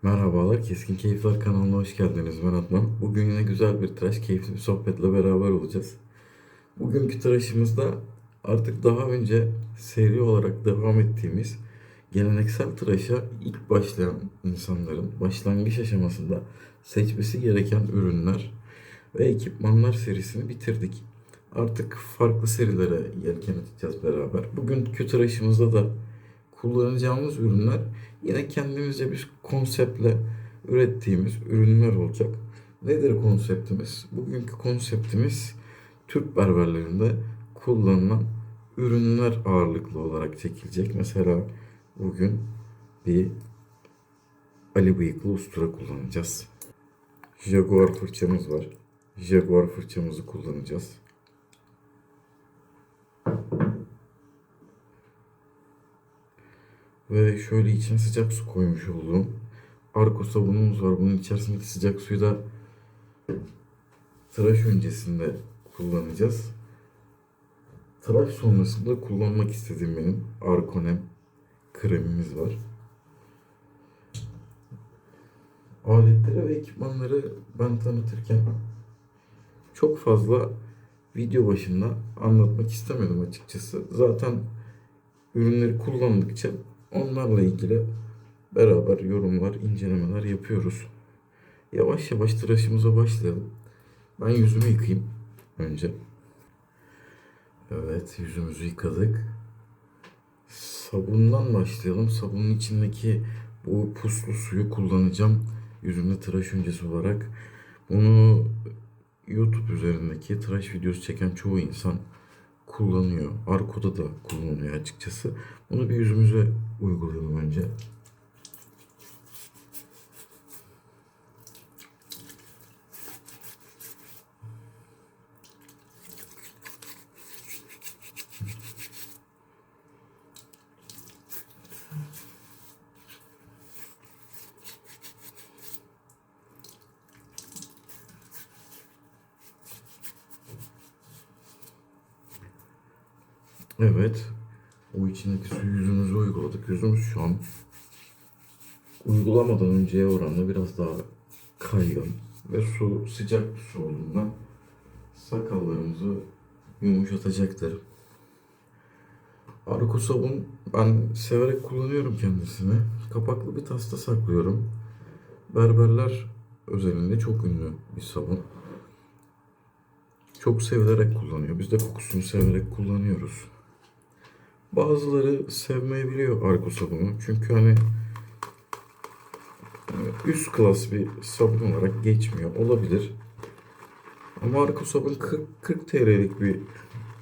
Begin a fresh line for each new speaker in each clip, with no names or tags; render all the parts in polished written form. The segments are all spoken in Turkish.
Merhabalar, Keskin Keyifler kanalına hoş geldiniz. Ben Adnan. Bugün yine güzel bir tıraş, keyifli bir sohbetle beraber olacağız. Bugünkü tıraşımızda artık daha önce seri olarak devam ettiğimiz geleneksel tıraşa ilk başlayan insanların başlangıç aşamasında seçmesi gereken ürünler ve ekipmanlar serisini bitirdik. Artık farklı serilere yelken açacağız beraber. Bugünkü tıraşımızda da kullanacağımız ürünler yine kendimizce bir konseptle ürettiğimiz ürünler olacak. Nedir konseptimiz? Bugünkü konseptimiz Türk berberlerinde kullanılan ürünler ağırlıklı olarak çekilecek. Mesela bugün bir Ali Bıyıklı Ustura kullanacağız. Jaguar fırçamız var. Jaguar fırçamızı kullanacağız. Ve şöyle içine sıcak su koymuş olduğum Arko sabunumuz var. Bunun içerisindeki sıcak suyu da tıraş öncesinde kullanacağız. Tıraş sonrasında kullanmak istediğim benim Arkonem kremimiz var. Aletleri ve ekipmanları ben tanıtırken çok fazla video başında anlatmak istemedim açıkçası. Zaten ürünleri kullandıkça onlarla ilgili beraber yorumlar, incelemeler yapıyoruz. Yavaş yavaş tıraşımıza başlayalım. Ben yüzümü yıkayayım önce. Evet, yüzümüzü yıkadık. Sabundan başlayalım. Sabunun içindeki bu puslu suyu kullanacağım yüzümde tıraş öncesi olarak. Bunu YouTube üzerindeki tıraş videosu çeken çoğu insan kullanıyor. Arko'da da kullanılıyor açıkçası. Bunu bir yüzümüze uygulayalım önce. Evet. O içindeki suyu yüzümüze uyguladık. Yüzümüz şu an uygulamadan önceye oranla biraz daha kaygan ve su sıcak bir su olduğundan sakallarımızı yumuşatacaktır. Arko sabun ben severek kullanıyorum kendisini. Kapaklı bir tasta saklıyorum. Berberler özelinde çok ünlü bir sabun. Çok sevilerek kullanıyor. Biz de kokusunu severek kullanıyoruz. Bazıları sevmeyebiliyor Arko sabunu. Çünkü hani üst klas bir sabun olarak geçmiyor. Olabilir. Ama Arko sabun 40 TL'lik bir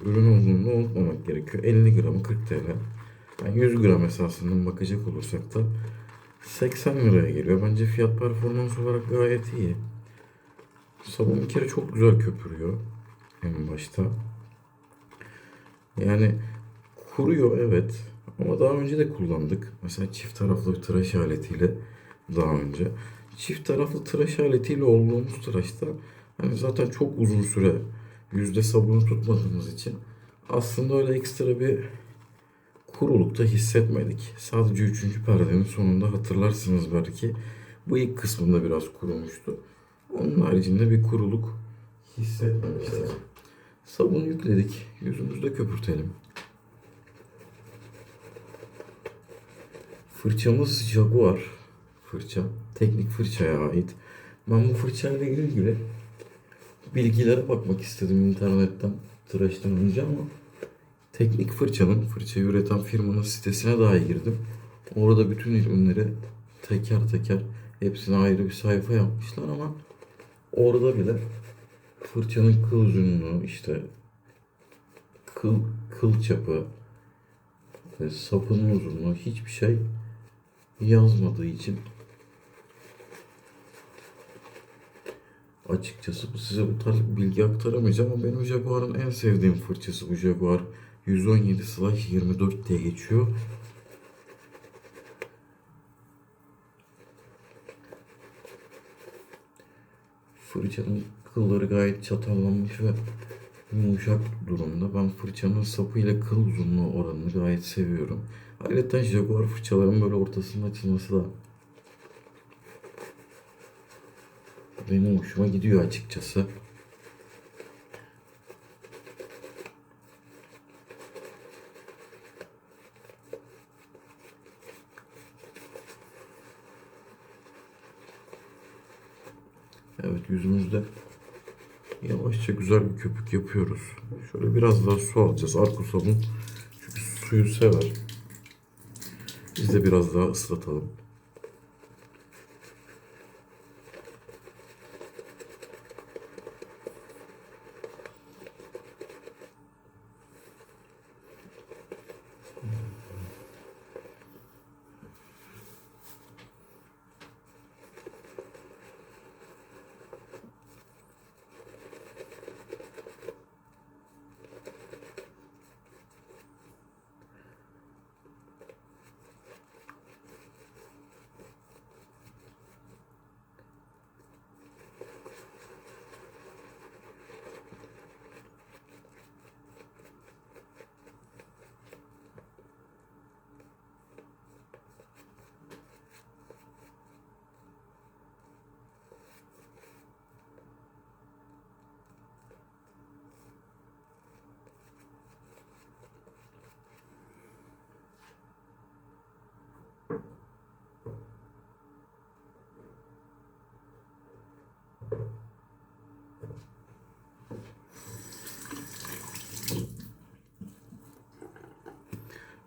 ürün olduğunu unutmamak gerekiyor. 50 gramı 40 TL. Yani 100 gram esasından bakacak olursak da 80 liraya geliyor. Bence fiyat performans olarak gayet iyi. Sabun bir kere çok güzel köpürüyor en başta. Yani kuruyor evet. Ama daha önce de kullandık. Mesela çift taraflı bir tıraş aletiyle daha önce. Çift taraflı tıraş aletiyle olduğumuz tıraşta hani zaten çok uzun süre yüzde sabunu tutmadığımız için aslında öyle ekstra bir kurulukta hissetmedik. Sadece üçüncü perdenin sonunda hatırlarsınız belki. Bu ilk kısmında biraz kurumuştu. Onun haricinde bir kuruluk hissetmemiştik. Sabun yükledik. Yüzümüzde köpürtelim. Fırçamız Jaguar fırça. Teknik fırçaya ait. Ben bu fırçayla ilgili bilgilere bakmak istedim internetten tıraştan önce ama teknik fırçanın, fırçayı üreten firmanın sitesine dahi girdim. Orada bütün ürünleri teker teker hepsine ayrı bir sayfa yapmışlar ama orada bile fırçanın kıl uzunluğu, işte kıl çapı ve sapının uzunluğu hiçbir şey yazmadığı için açıkçası size bu tarz bir bilgi aktaramayacağım ama benim Jaguar'ın en sevdiğim fırçası bu Jaguar 117/24 diye geçiyor. Fırçanın kılları gayet çatallanmış ve yumuşak durumda. Ben fırçanın sapı ile kıl uzunluğu oranını gayet seviyorum. Ayrıca Jaguar fırçaların böyle ortasının açılması da benim hoşuma gidiyor açıkçası. Evet, yüzümüzde yavaşça güzel bir köpük yapıyoruz. Şöyle biraz daha su alacağız. Arko sabun çünkü suyu sever. Biz de biraz daha ıslatalım.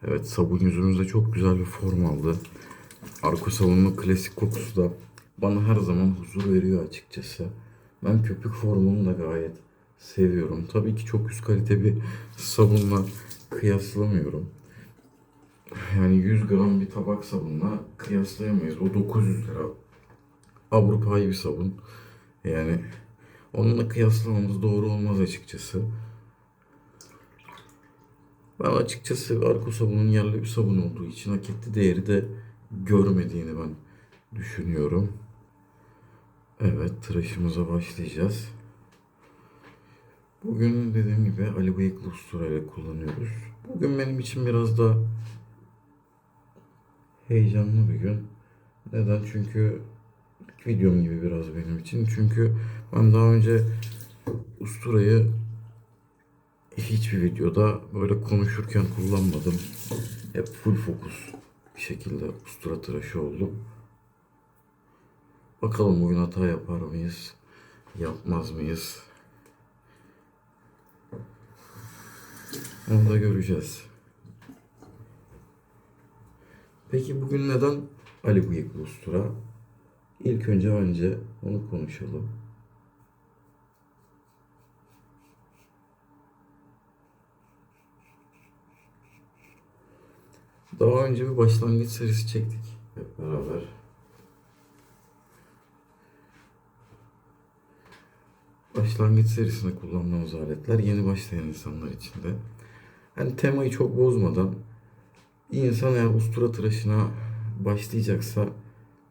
Evet, sabun yüzümüzde çok güzel bir form aldı. Arko sabunun klasik kokusu da bana her zaman huzur veriyor açıkçası. Ben köpük formunu da gayet seviyorum. Tabii ki çok üst kalite bir sabunla kıyaslamıyorum. Yani 100 gram bir tabak sabunla kıyaslayamayız. O 900 lira. Avrupa'yı bir sabun. Yani onunla kıyaslamamız doğru olmaz açıkçası. Ben açıkçası Arko sabunun yerli bir sabun olduğu için hak ettiği değeri de görmediğini ben düşünüyorum. Evet, tıraşımıza başlayacağız. Bugün dediğim gibi Ali Bıyıklı Ustura ile kullanıyoruz. Bugün benim için biraz da heyecanlı bir gün. Neden? Çünkü ilk videom gibi biraz benim için. Çünkü ben daha önce Ustura'yı hiçbir videoda böyle konuşurken kullanmadım. Hep full fokus bir şekilde Ustura tıraşı oldum. Bakalım bugün hata yapar mıyız? Yapmaz mıyız? Onu da göreceğiz. Peki bugün neden Ali Bıyıklı Ustura? İlk önce bence onu konuşalım. Daha önce bir başlangıç serisi çektik hep beraber. Başlangıç serisinde kullandığımız aletler yeni başlayan insanlar için de. Hani temayı çok bozmadan bir insan eğer ustura tıraşına başlayacaksa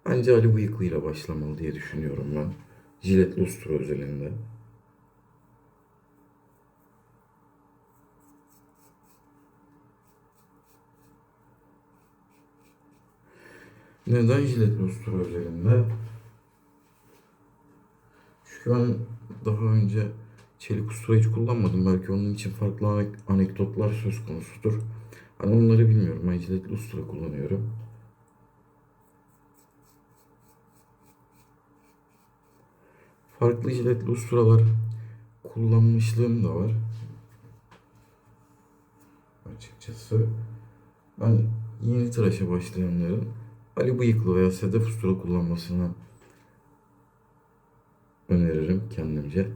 bence Ali Bıyıklı ile başlamalı diye düşünüyorum ben. Jiletli ustura özelinde. Neden jiletli ustura özelinde? Çünkü ben daha önce çelik ustura hiç kullanmadım. Belki onun için farklı anekdotlar söz konusudur. Hani onları bilmiyorum. Ben jiletli ustura kullanıyorum. Farklı jiletli usturalar kullanmışlığım da var. Açıkçası ben yeni tıraşa başlayanların Ali Bıyıklı veya Sedef ustura kullanmasını öneririm kendimce.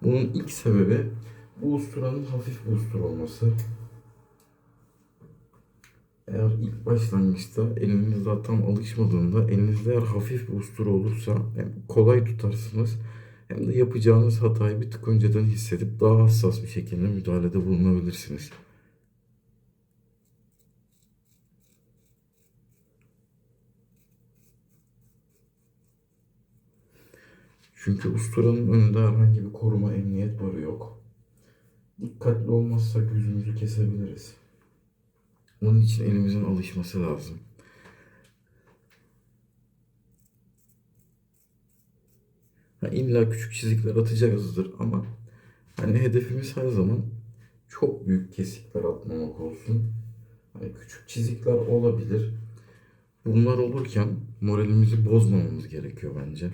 Bunun ilk sebebi bu usturanın hafif bir ustura olması. Eğer ilk başlangıçta eliniz daha tam alışmadığında elinizde eğer hafif bir ustura olursa hem kolay tutarsınız hem de yapacağınız hatayı bir tık önceden hissedip daha hassas bir şekilde müdahalede bulunabilirsiniz. Çünkü usturanın önünde herhangi bir koruma emniyet barı yok. Dikkatli olmazsak yüzümüzü kesebiliriz. Onun için elimizin alışması lazım. Ha, illa küçük çizikler atacağızdır ama hani hedefimiz her zaman çok büyük kesikler atmamak olsun. Hani küçük çizikler olabilir. Bunlar olurken moralimizi bozmamamız gerekiyor bence.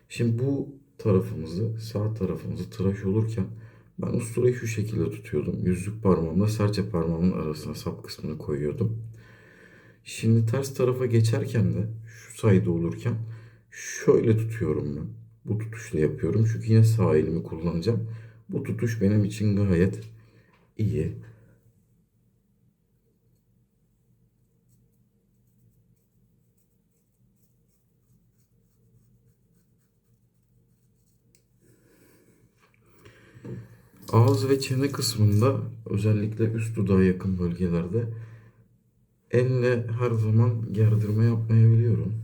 Şimdi bu tarafımızı, sağ tarafımızı tıraş olurken ben usturayı şu şekilde tutuyordum. Yüzlük parmağımla serçe parmağımın arasına sap kısmını koyuyordum. Şimdi ters tarafa geçerken de şu sayede olurken şöyle tutuyorum ben. Bu tutuşla yapıyorum. Çünkü yine sağ elimi kullanacağım. Bu tutuş benim için gayet iyi. Ağız ve çene kısmında özellikle üst dudağa yakın bölgelerde elle her zaman gerdirme yapmayabiliyorum.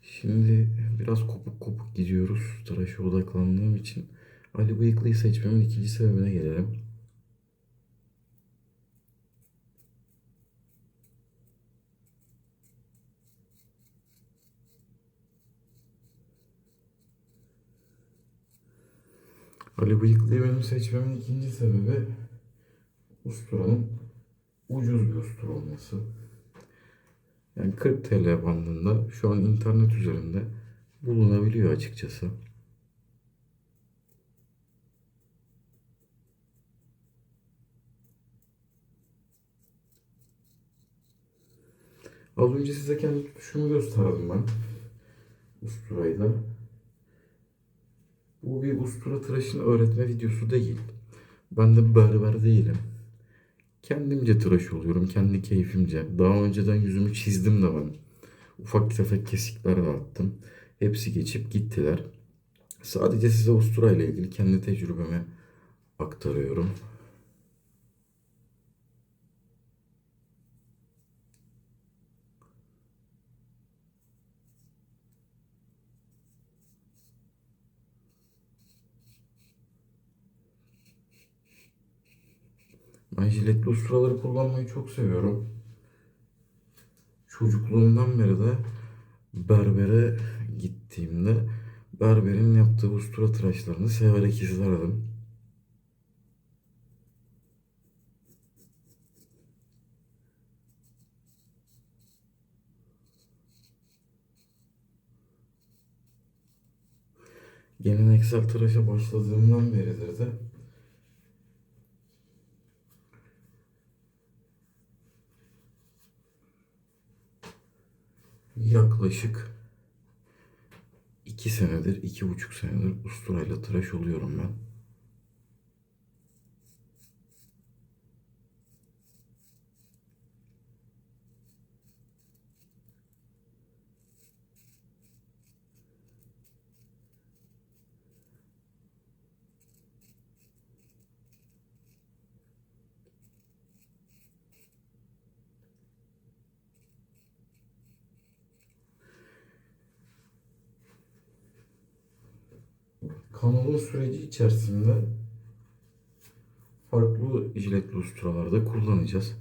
Şimdi biraz kopuk kopuk gidiyoruz. Tıraşa odaklandığım için. Ali Bıyıklı'yı seçmemin ikinci sebebine gelelim. Ali Bıyıklı'yı benim seçmemin ikinci sebebi usturanın ucuz bir ustura olması. Yani 40 TL bandında şu an internet üzerinde bulunabiliyor açıkçası. Az önce size kendi tutuşumu gösterdim ben. Usturayla. Bu bir ustura tıraşını öğretme videosu değil. Ben de berber değilim. Kendimce tıraş oluyorum, kendi keyfimce. Daha önceden yüzümü çizdim de ben. Ufak tefek kesikler de attım. Hepsi geçip gittiler. Sadece size usturayla ilgili kendi tecrübemi aktarıyorum. Ben jiletli usturaları kullanmayı çok seviyorum. Çocukluğumdan beri de berbere gittiğimde berberin yaptığı ustura tıraşlarını severek izlerdim. Geleneksel tıraşa başladığımdan beridir de yaklaşık 2 senedir, 2,5 senedir usturayla tıraş oluyorum ben. Kanalın süreci içerisinde farklı jiletli usturalarda kullanacağız.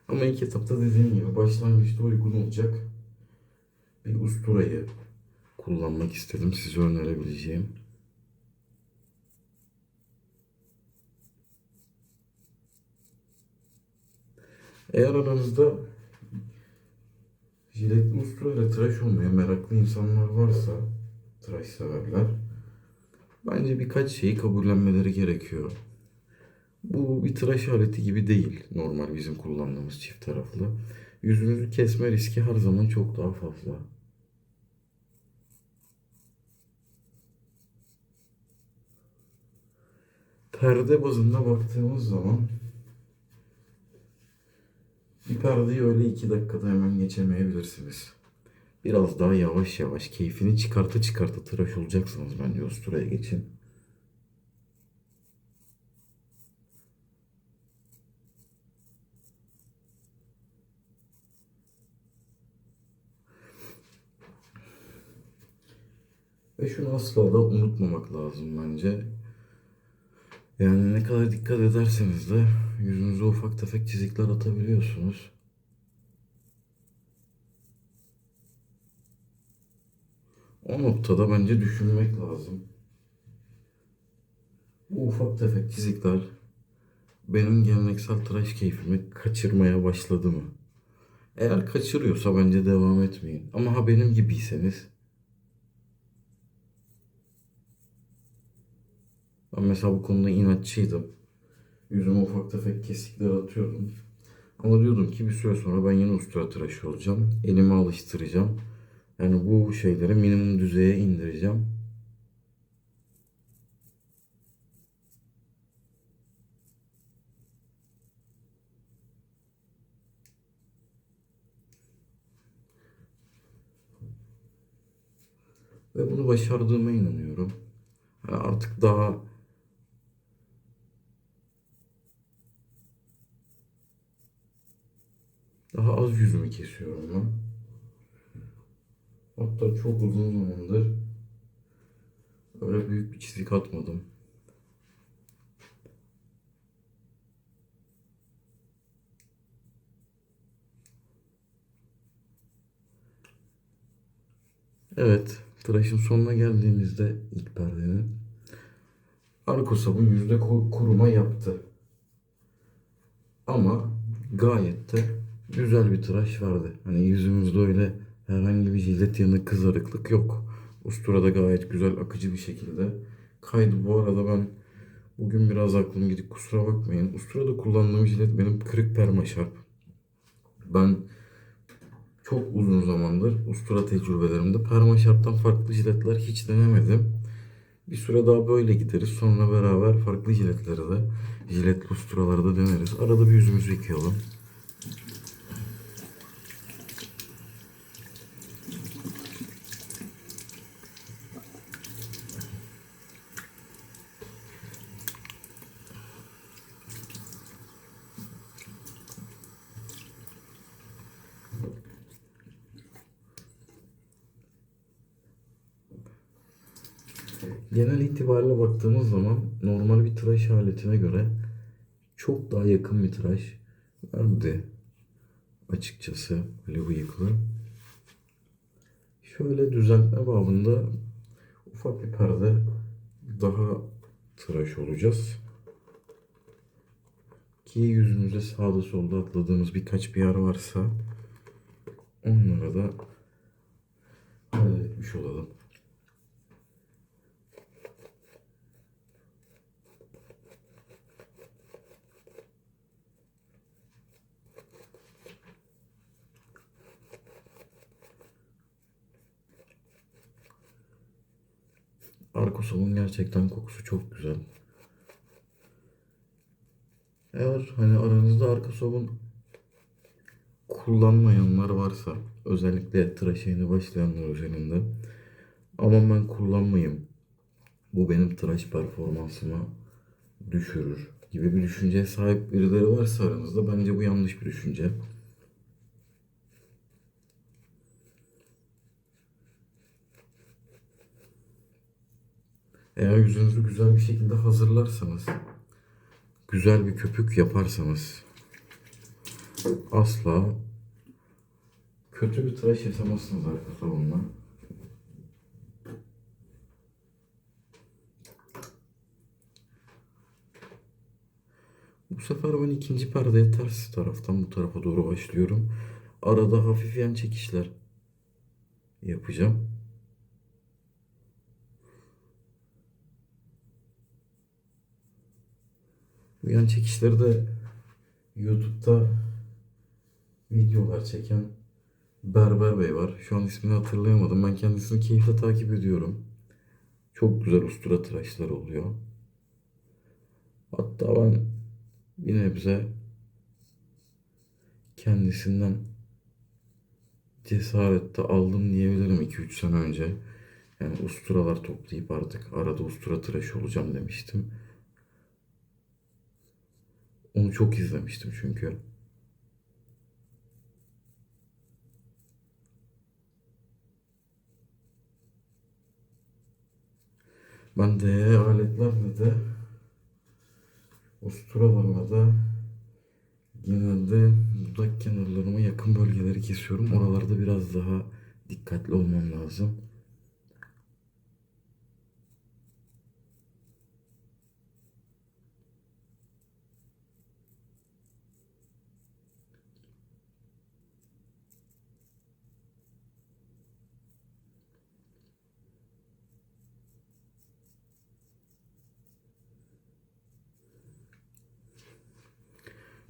Ama ilk etapta dediğim gibi başlangıçta uygun olacak bir usturayı kullanmak istedim size önerebileceğim. Eğer aranızda jiletli usturayla tıraş olmaya meraklı insanlar varsa, tıraş severler, bence birkaç şeyi kabullenmeleri gerekiyor. Bu bir tıraş aleti gibi değil normal bizim kullandığımız çift taraflı. Yüzünüzü kesme riski her zaman çok daha fazla. Perde bazında baktığımız zaman bir perdeyi öyle 2 dakikada hemen geçemeyebilirsiniz. Biraz daha yavaş yavaş keyfini çıkarta çıkarta tıraş olacaksınız bence usturaya geçin. Ve şunu asla da unutmamak lazım bence. Yani ne kadar dikkat ederseniz de yüzünüze ufak tefek çizikler atabiliyorsunuz. O noktada bence düşünmek lazım. Bu ufak tefek çizikler benim geleneksel tıraş keyfimi kaçırmaya başladı mı? Eğer kaçırıyorsa bence devam etmeyin. Ama ha benim gibiyseniz, ben mesela bu konuda inatçıydım. Yüzüme ufak tefek kesikler atıyordum. Ama diyordum ki bir süre sonra ben yine usta tıraşı olacağım. Elimi alıştıracağım. Yani bu şeyleri minimum düzeye indireceğim. Ve bunu başardığıma inanıyorum. Yani artık daha az yüzümü kesiyorum ben. Hatta çok uzun zamandır öyle büyük bir çizik atmadım. Evet, tıraşın sonuna geldiğimizde ilk perdenin arka sabun kuruma yaptı. Ama gayet de güzel bir tıraş verdi. Hani yüzümüzde öyle herhangi bir jilet yanık kızarıklık yok. Ustura da gayet güzel akıcı bir şekilde kaydı. Bu arada ben bugün biraz aklım gidip kusura bakmayın. Ustura'da kullandığım jilet benim kırık permaşarp. Ben çok uzun zamandır ustura tecrübelerimde permaşarptan farklı jiletler hiç denemedim. Bir süre daha böyle gideriz. Sonra beraber farklı jiletleri de, jiletli usturaları da deneriz. Arada bir yüzümüzü yıkayalım. Genel itibariyle baktığımız zaman normal bir tıraş aletine göre çok daha yakın bir tıraş verdi. Açıkçası böyle bıyıklı. Şöyle düzeltme babında ufak bir perde daha tıraş olacağız. Ki yüzümüzde sağda solda atladığımız birkaç bir yer varsa onlara da halletmiş olalım. Arkosol'un gerçekten kokusu çok güzel. Eğer hani aranızda Arkosol'un kullanmayanlar varsa, özellikle tıraş yeni başlayanlar üzerinde, ama ben kullanmayayım, bu benim tıraş performansıma düşürür gibi bir düşünceye sahip birileri varsa aranızda, bence bu yanlış bir düşünce. Eğer yüzünüzü güzel bir şekilde hazırlarsanız, güzel bir köpük yaparsanız asla kötü bir tıraş yaşamazsınız arkadaşlar. Bu sefer ben ikinci perdeye ters taraftan bu tarafa doğru başlıyorum. Arada hafif yan çekişler yapacağım. Bu yan çekişleri de YouTube'da videolar çeken Berber Bey var. Şu an ismini hatırlayamadım. Ben kendisini keyifle takip ediyorum. Çok güzel ustura tıraşlar oluyor. Hatta ben bir nebze kendisinden cesarette aldım diyebilirim 2-3 sene önce. Yani usturalar toplayıp artık arada ustura tıraşı olacağım demiştim. Onu çok izlemiştim çünkü. Ben de aletlerle de usturalarla da genelde dudak kenarlarıma yakın bölgeleri kesiyorum. Oralarda biraz daha dikkatli olmam lazım.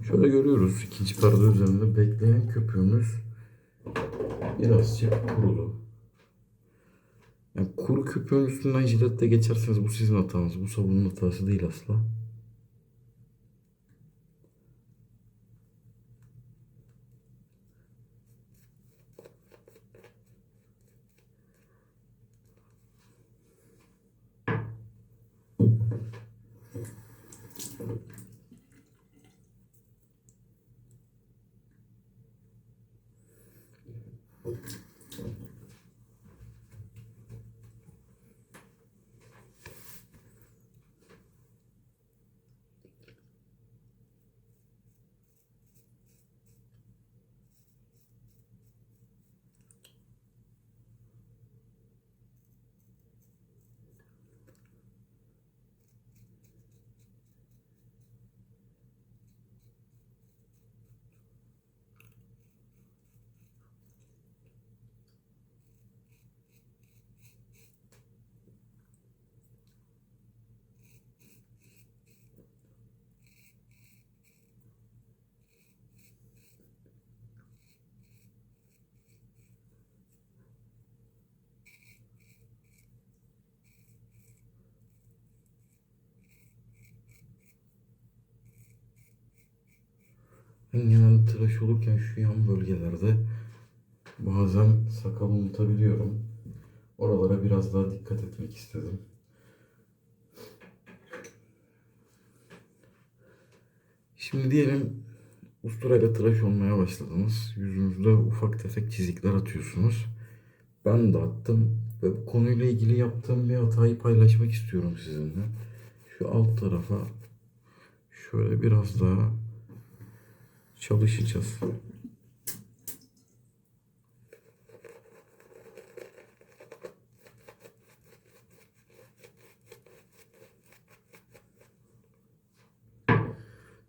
Şöyle görüyoruz, ikinci perde üzerinde bekleyen köpüğümüz birazcık kurulu. Yani kuru köpüğün üstünden jiletle geçerseniz bu sizin hatanız. Bu sabunun hatası değil asla. Ben genelde tıraş olurken şu yan bölgelerde bazen sakal unutabiliyorum. Oralara biraz daha dikkat etmek istedim. Şimdi diyelim usturayla tıraş olmaya başladınız. Yüzünüzde ufak tefek çizikler atıyorsunuz. Ben de attım ve bu konuyla ilgili yaptığım bir hatayı paylaşmak istiyorum sizinle. Şu alt tarafa şöyle biraz daha çalışacağız.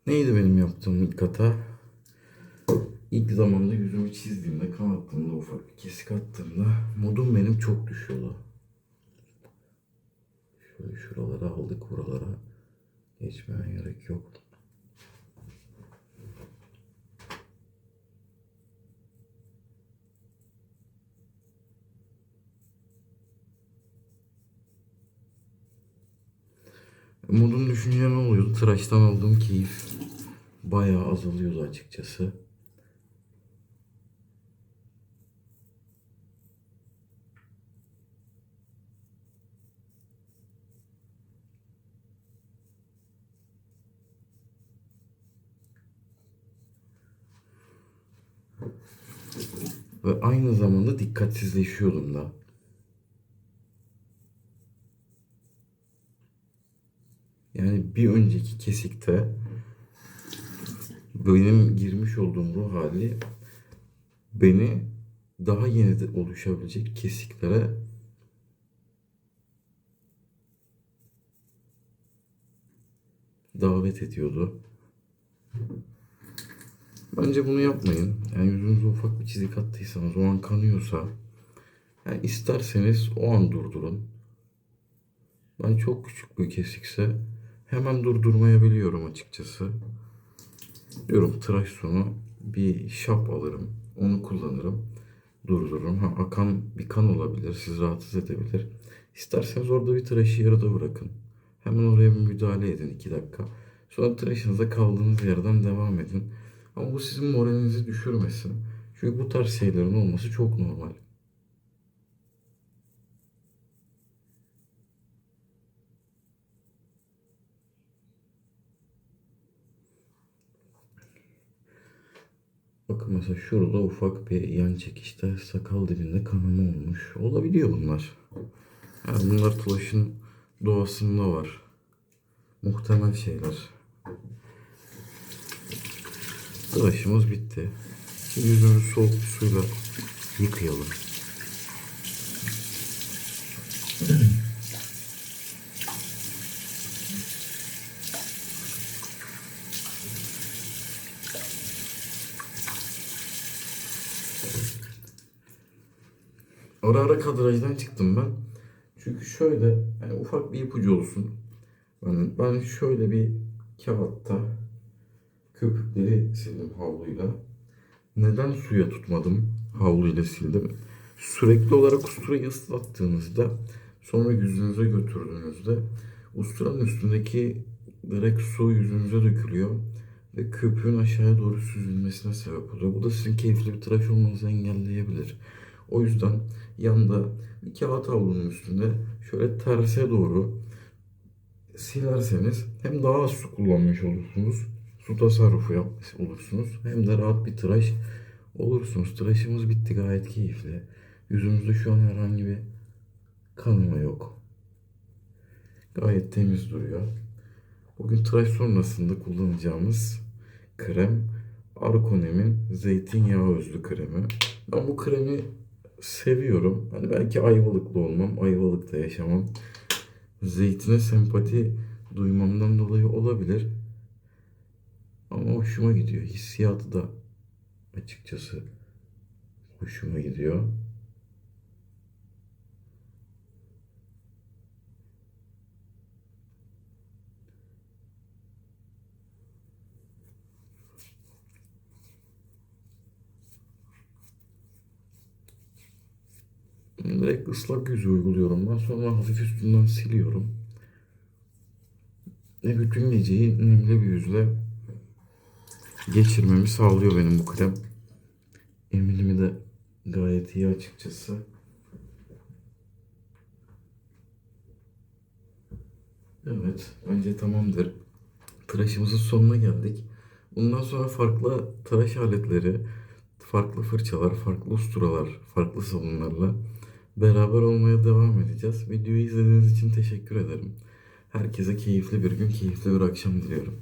Neydi benim yaptığım ilk hata? İlk zamanda yüzümü çizdiğimde, kanattığımda, ufak bir kesik attığımda modum benim çok düşüyordu. Şöyle şuralara aldık, buralara geçmeye gerek yok. Modum düşünce ne oluyordu? Tıraştan aldığım keyif bayağı azalıyordu açıkçası. Ve aynı zamanda dikkatsizleşiyordum da. Yani bir önceki kesikte benim girmiş olduğum ruh hali beni daha yeni de oluşabilecek kesiklere davet ediyordu. Bence bunu yapmayın. Yani yüzünüze ufak bir çizik attıysanız, o an kanıyorsa, yani isterseniz o an durdurun. Ben çok küçük bir kesikse hemen durdurmayabiliyorum açıkçası. Diyorum tıraş sonu bir şap alırım. Onu kullanırım. Durdururum. Ha, akan bir kan olabilir. Sizi rahatsız edebilir. İsterseniz orada bir tıraşı yarıda bırakın. Hemen oraya bir müdahale edin 2 dakika. Sonra tıraşınıza kaldığınız yerden devam edin. Ama bu sizin moralinizi düşürmesin. Çünkü bu tarz şeylerin olması çok normal. Bakın mesela şurada ufak bir yan çekişte sakal dibinde kanama olmuş. Olabiliyor bunlar. Yani bunlar tıraşın doğasında var. Muhtemel şeyler. Tıraşımız bitti. Şimdi yüzümüzü soğuk bir suyla yıkayalım. Ara ara kadrajdan çıktım ben. Çünkü şöyle yani ufak bir ipucu olsun. Ben şöyle bir kağıtta köpükleri sildim havluyla. Neden suya tutmadım? Havluyla sildim. Sürekli olarak usturayı ıslattığınızda sonra yüzünüze götürdüğünüzde usturanın üstündeki direkt su yüzünüze dökülüyor ve köpüğün aşağıya doğru süzülmesine sebep oluyor. Bu da sizin keyifli bir tıraş olmanızı engelleyebilir. O yüzden yanda bir kağıt havlunun üstünde şöyle terse doğru silerseniz hem daha az su kullanmış olursunuz, su tasarrufu yapmış olursunuz, hem de rahat bir tıraş olursunuz. Tıraşımız bitti, gayet keyifli. Yüzümüzde şu an herhangi bir kanama yok. Gayet temiz duruyor. Bugün tıraş sonrasında kullanacağımız krem Arkonem'in zeytinyağı özlü kremi. Ben bu kremi seviyorum. Hani belki Ayvalıklı olmam, Ayvalık'ta yaşamam. Zeytine sempati duymamdan dolayı olabilir. Ama hoşuma gidiyor. Hissiyatı da açıkçası hoşuma gidiyor. Direkt ıslak yüzü uyguluyorum ben. Sonra hafif üstünden siliyorum. Ve bütün geceyi nemli bir yüzle geçirmemi sağlıyor benim bu krem. Emilimi de gayet iyi açıkçası. Evet, bence tamamdır. Tıraşımızın sonuna geldik. Bundan sonra farklı tıraş aletleri, farklı fırçalar, farklı usturalar, farklı sabunlarla beraber olmaya devam edeceğiz. Videoyu izlediğiniz için teşekkür ederim. Herkese keyifli bir gün, keyifli bir akşam diliyorum.